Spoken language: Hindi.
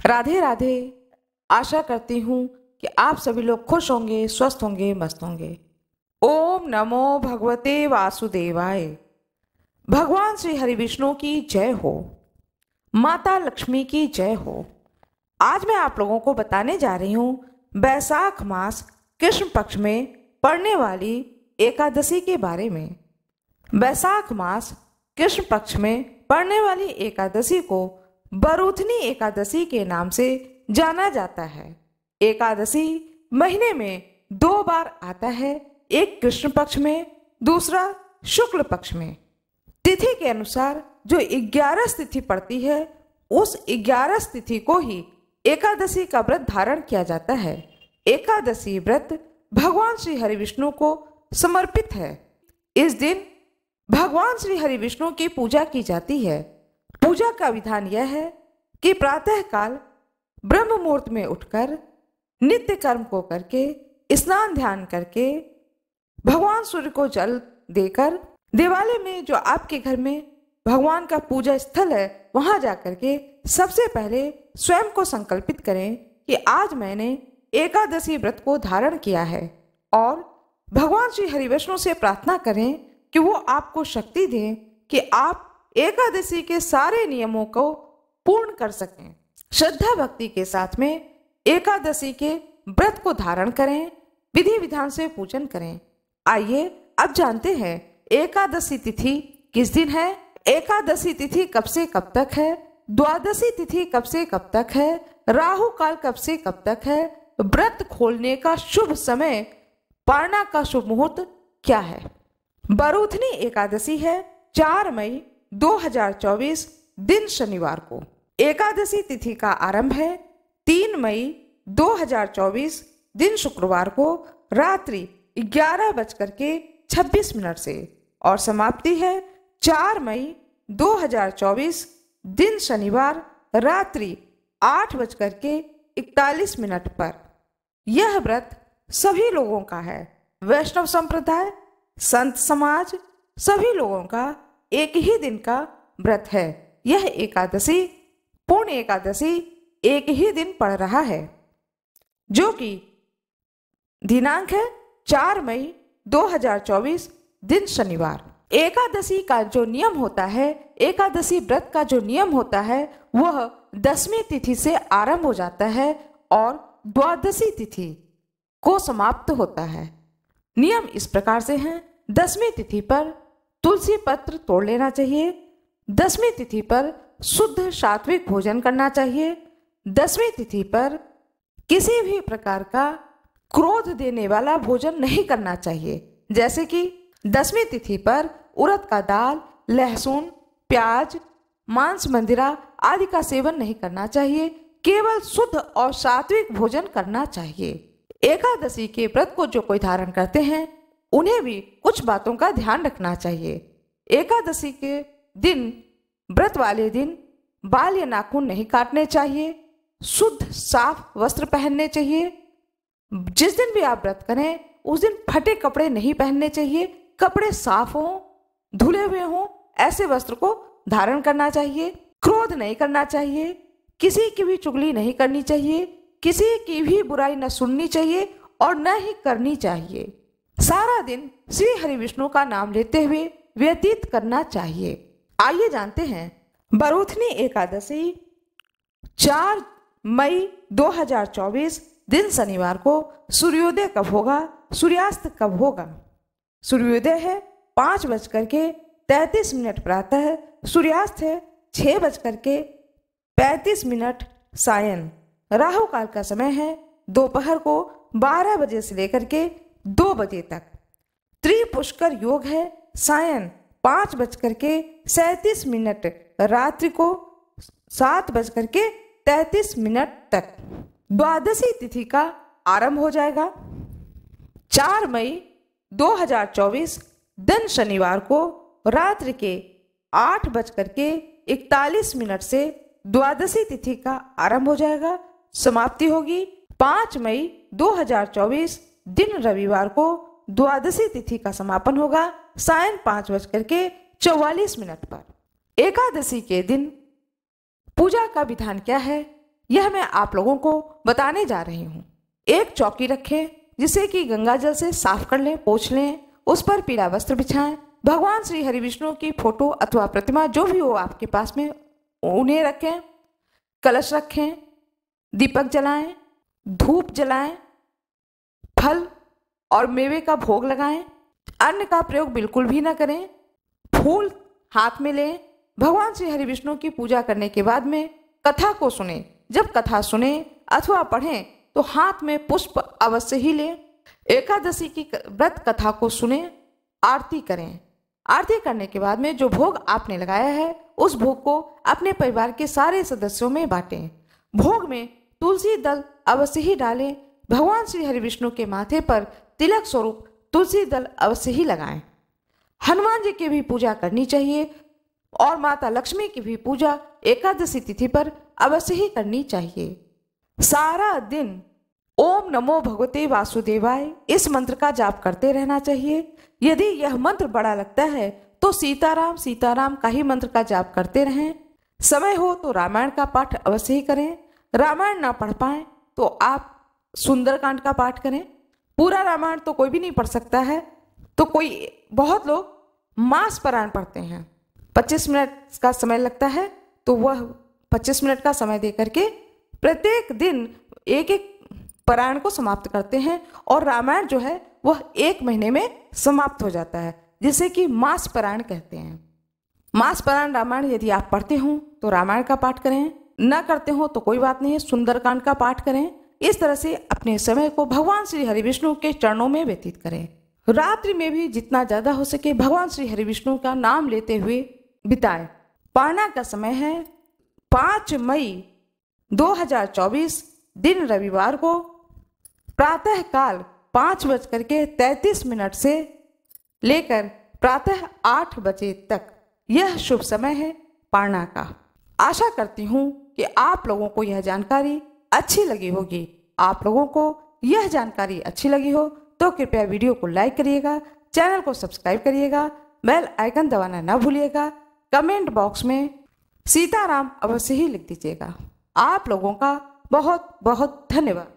राधे राधे। आशा करती हूँ कि आप सभी लोग खुश होंगे, स्वस्थ होंगे, मस्त होंगे। ओम नमो भगवते वासुदेवाय। भगवान श्री हरि विष्णु की जय हो, माता लक्ष्मी की जय हो। आज मैं आप लोगों को बताने जा रही हूँ बैसाख मास कृष्ण पक्ष में पड़ने वाली एकादशी के बारे में। बैसाख मास कृष्ण पक्ष में पड़ने वाली एकादशी को बरूथनी एकादशी के नाम से जाना जाता है। एकादशी महीने में 2 बार आता है, एक कृष्ण पक्ष में, दूसरा शुक्ल पक्ष में। तिथि के अनुसार जो 11 तिथि पड़ती है, उस 11 तिथि को ही एकादशी का व्रत धारण किया जाता है। एकादशी व्रत भगवान श्री हरि विष्णु को समर्पित है। इस दिन भगवान श्री हरि विष्णु की पूजा की जाती है। पूजा का विधान यह है कि प्रातः काल ब्रह्म मुहूर्त में उठकर नित्य कर्म को करके स्नान ध्यान करके भगवान सूर्य को जल देकर देवालय में जो आपके घर में भगवान का पूजा स्थल है, वहां जाकर के सबसे पहले स्वयं को संकल्पित करें कि आज मैंने एकादशी व्रत को धारण किया है, और भगवान श्री हरि विष्णु से प्रार्थना करें कि वो आपको शक्ति दें कि आप एकादशी के सारे नियमों को पूर्ण कर सकें। श्रद्धा भक्ति के साथ में एकादशी के व्रत को धारण करें, विधि विधान से पूजन करें। आइए अब जानते हैं एकादशी तिथि किस दिन है, एकादशी तिथि कब से कब तक है, द्वादशी तिथि कब से कब तक है, राहु काल कब से कब तक है, व्रत खोलने का शुभ समय, पारना का शुभ मुहूर्त क्या है। बरूथनी एकादशी है 4 मई 2024 दिन शनिवार को। एकादशी तिथि का आरंभ है 3 मई 2024 दिन शुक्रवार को रात्रि 11:26 से, और समाप्ति है 4 मई 2024 दिन शनिवार रात्रि 8:41 पर। यह व्रत सभी लोगों का है। वैष्णव संप्रदाय, संत समाज, सभी लोगों का एक ही दिन का व्रत है। यह एकादशी, पूर्ण एकादशी एक ही दिन पड़ रहा है, जो कि दिनांक है 4 मई 2024 दिन शनिवार। एकादशी का जो नियम होता है, एकादशी व्रत का जो नियम होता है, वह 10वीं तिथि से आरंभ हो जाता है और द्वादशी तिथि को समाप्त होता है। नियम इस प्रकार से हैं। 10वीं तिथि पर तुलसी पत्र तोड़ लेना चाहिए। 10वीं तिथि पर शुद्ध सात्विक भोजन करना चाहिए। 10वीं तिथि पर किसी भी प्रकार का क्रोध देने वाला भोजन नहीं करना चाहिए। जैसे कि 10वीं तिथि पर उड़द का दाल, लहसुन, प्याज, मांस, मंदिरा आदि का सेवन नहीं करना चाहिए। केवल शुद्ध और सात्विक भोजन करना चाहिए। एकादशी के व्रत को जो कोई धारण करते हैं, उन्हें भी कुछ बातों का ध्यान रखना चाहिए। एकादशी के दिन, व्रत वाले दिन बाल या नाखून नहीं काटने चाहिए। शुद्ध साफ वस्त्र पहनने चाहिए। जिस दिन भी आप व्रत करें, उस दिन फटे कपड़े नहीं पहनने चाहिए। कपड़े साफ हों, धुले हुए हों, ऐसे वस्त्र को धारण करना चाहिए। क्रोध नहीं करना चाहिए। किसी की भी चुगली नहीं करनी चाहिए। किसी की भी बुराई न सुननी चाहिए और न ही करनी चाहिए। सारा दिन श्री हरि विष्णु का नाम लेते हुए व्यतीत करना चाहिए। आइए जानते हैं बरूथनी एकादशी 4 मई 2024 दिन शनिवार को सूर्योदय कब होगा, सूर्यास्त कब होगा। सूर्योदय है 5:33 प्रातः, सूर्यास्त है 6:35 सायं। राहु काल का समय है दोपहर को 12 बजे से लेकर के 2 बजे तक। त्रिपुष्कर योग है सायं 5:37 रात्रि को 7:33 तक। द्वादशी तिथि का आरंभ हो जाएगा 4 मई 2024 दिन शनिवार को रात्रि के 8:41 से द्वादशी तिथि का आरंभ हो जाएगा। समाप्ति होगी 5 मई 2024 दिन रविवार को द्वादशी तिथि का समापन होगा सायं 5:44 पर। एकादशी के दिन पूजा का विधान क्या है, यह मैं आप लोगों को बताने जा रही हूँ। एक चौकी रखें जिसे कि गंगा जल से साफ कर लें, पोंछ लें, उस पर पीला वस्त्र बिछाएं, भगवान श्री हरि विष्णु की फोटो अथवा प्रतिमा जो भी हो आपके पास में उन्हें रखें, कलश रखें, दीपक जलाएं, धूप जलाएं, फल और मेवे का भोग लगाएं, अन्न का प्रयोग बिल्कुल भी ना करें, फूल हाथ में लें। भगवान श्री हरि विष्णु की पूजा करने के बाद में कथा को सुने। जब कथा सुने अथवा पढ़ें तो हाथ में पुष्प अवश्य ही लें। एकादशी की व्रत कथा को सुने, आरती करें। आरती करने के बाद में जो भोग आपने लगाया है उस भोग को अपने परिवार के सारे सदस्यों में बांटें। भोग में तुलसी दल अवश्य ही डालें। भगवान श्री हरि विष्णु के माथे पर तिलक स्वरूप तुलसी दल अवश्य ही लगाएं। हनुमान जी की भी पूजा करनी चाहिए और माता लक्ष्मी की भी पूजा एकादशी तिथि पर अवश्य ही करनी चाहिए। सारा दिन ओम नमो भगवते वासुदेवाय इस मंत्र का जाप करते रहना चाहिए। यदि यह मंत्र बड़ा लगता है तो सीताराम सीताराम का ही मंत्र का जाप करते रहें। समय हो तो रामायण का पाठ अवश्य ही करें। रामायण ना पढ़ पाए तो आप सुंदरकांड का पाठ करें। पूरा रामायण तो कोई भी नहीं पढ़ सकता है, तो बहुत लोग मास पारायण पढ़ते हैं। 25 मिनट का समय लगता है, तो वह 25 मिनट का समय दे करके प्रत्येक दिन एक एक पारायण को समाप्त करते हैं और रामायण जो है वह 1 महीने में समाप्त हो जाता है, जिसे कि मास पारायण कहते हैं। मास पारायण रामायण यदि आप पढ़ते हो तो रामायण का पाठ करें, न करते हो तो कोई बात नहीं है, सुंदरकांड का पाठ करें। इस तरह से अपने समय को भगवान श्री हरि विष्णु के चरणों में व्यतीत करें। रात्रि में भी जितना ज्यादा हो सके भगवान श्री हरि विष्णु का नाम लेते हुए बिताएं। पारना का समय है 5 मई 2024 दिन रविवार को प्रातः काल 5:33 से लेकर प्रातः 8 बजे तक यह शुभ समय है पारना का। आशा करती हूँ कि आप लोगों को यह जानकारी अच्छी लगी होगी। आप लोगों को यह जानकारी अच्छी लगी हो तो कृपया वीडियो को लाइक करिएगा, चैनल को सब्सक्राइब करिएगा, बेल आइकन दबाना न भूलिएगा। कमेंट बॉक्स में सीताराम अवश्य ही लिख दीजिएगा। आप लोगों का बहुत बहुत धन्यवाद।